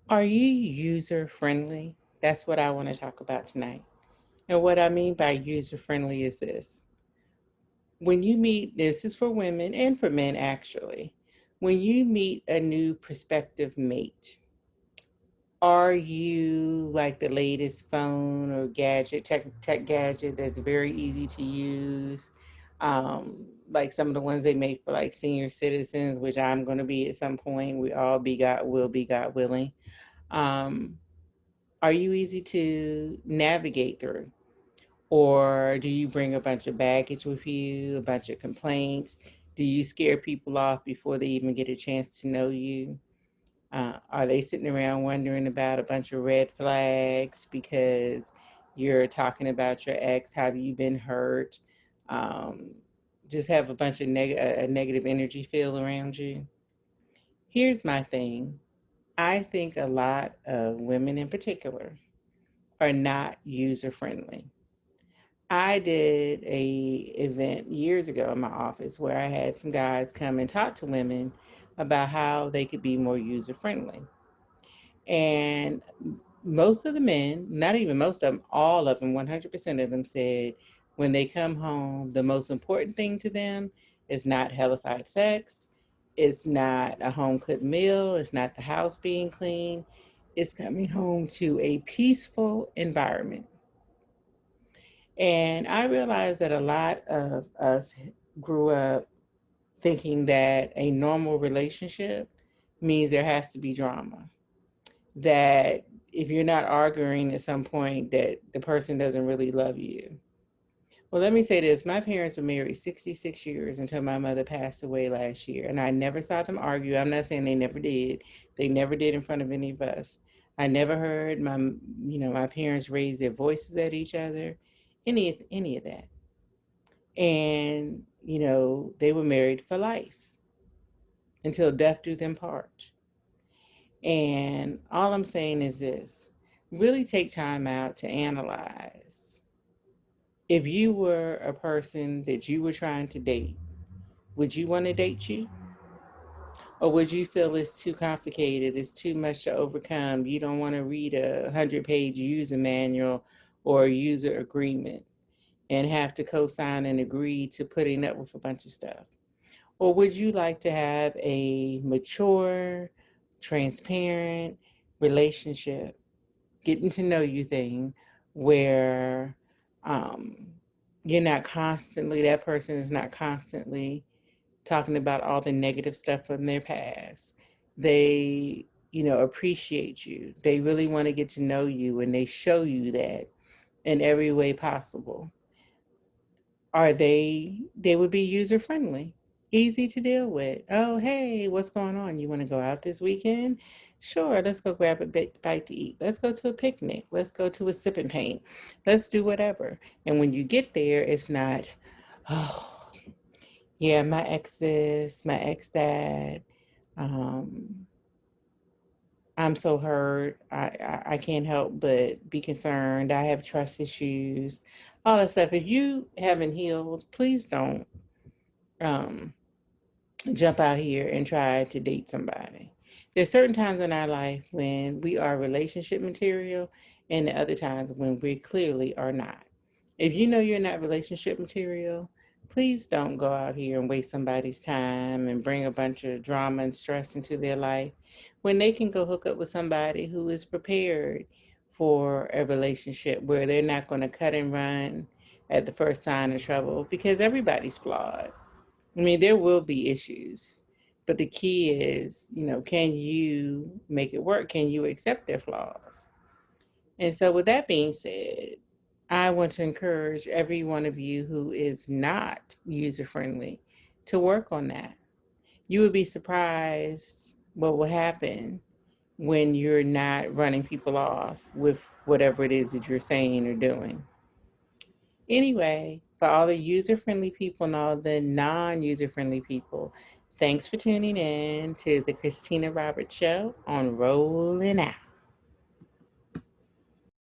Are you user friendly? That's what I want to talk about tonight. And what I mean by user friendly is this. When you meet, this is for women and for men actually, when you meet a new prospective mate, are you like the latest phone or gadget, tech gadget that's very easy to use? Like some of the ones they make for like senior citizens, which I'm going to be at some point. We all be God will be God willing. Um, are you easy to navigate through? Or do you bring a bunch of baggage with you, a bunch of complaints? Do you scare people off before they even get a chance to know you? Are they sitting around wondering about a bunch of red flags because you're talking about your ex? Have you been hurt? Um, just have a bunch of a negative energy feel around you. Here's my thing. I think a lot of women in particular are not user friendly. I did a event years ago in my office where I had some guys come and talk to women about how they could be more user friendly. And most of the men, not even most of them, all of them, 100% of them said when they come home, the most important thing to them is not hellified sex. It's not a home cooked meal. It's not the house being clean. It's coming home to a peaceful environment. And I realized that a lot of us grew up thinking that a normal relationship means there has to be drama. That if you're not arguing at some point, that the person doesn't really love you. Well, let me say this. My parents were married 66 years until my mother passed away last year, and I never saw them argue. I'm not saying they never did. They never did in front of any of us. I never heard my parents raise their voices at each other, any of that. And, they were married for life until death do them part. And all I'm saying is this, really take time out to analyze. If you were a person that you were trying to date, would you want to date you? Or would you feel it's too complicated, it's too much to overcome? You don't want to read a 100-page user manual or a user agreement and have to co sign and agree to putting up with a bunch of stuff? Or would you like to have a mature, transparent relationship, getting to know you thing where um, you're not constantly, that person is not constantly talking about all the negative stuff from their past? They, appreciate you. They really want to get to know you and they show you that in every way possible. They would be user friendly, easy to deal with. Oh, hey, what's going on? You want to go out this weekend? Sure, let's go grab a bite to eat. Let's go to a picnic. Let's go to a sip and paint. Let's do whatever. And when you get there, it's not, oh, yeah, my ex this, my ex that. Um, I'm so hurt. I can't help but be concerned. I have trust issues, all that stuff. If you haven't healed, please don't um, jump out here and try to date somebody. There's certain times in our life when we are relationship material, and the other times when we clearly are not. If you know you're not relationship material, please don't go out here and waste somebody's time and bring a bunch of drama and stress into their life when they can go hook up with somebody who is prepared for a relationship where they're not going to cut and run at the first sign of trouble, because everybody's flawed. I mean, there will be issues, but the key is, can you make it work? Can you accept their flaws? And so, with that being said, I want to encourage every one of you who is not user friendly to work on that. You would be surprised what will happen when you're not running people off with whatever it is that you're saying or doing. Anyway, for all the user friendly people and all the non user friendly people, thanks for tuning in to the Kristina Roberts Show on Rolling Out.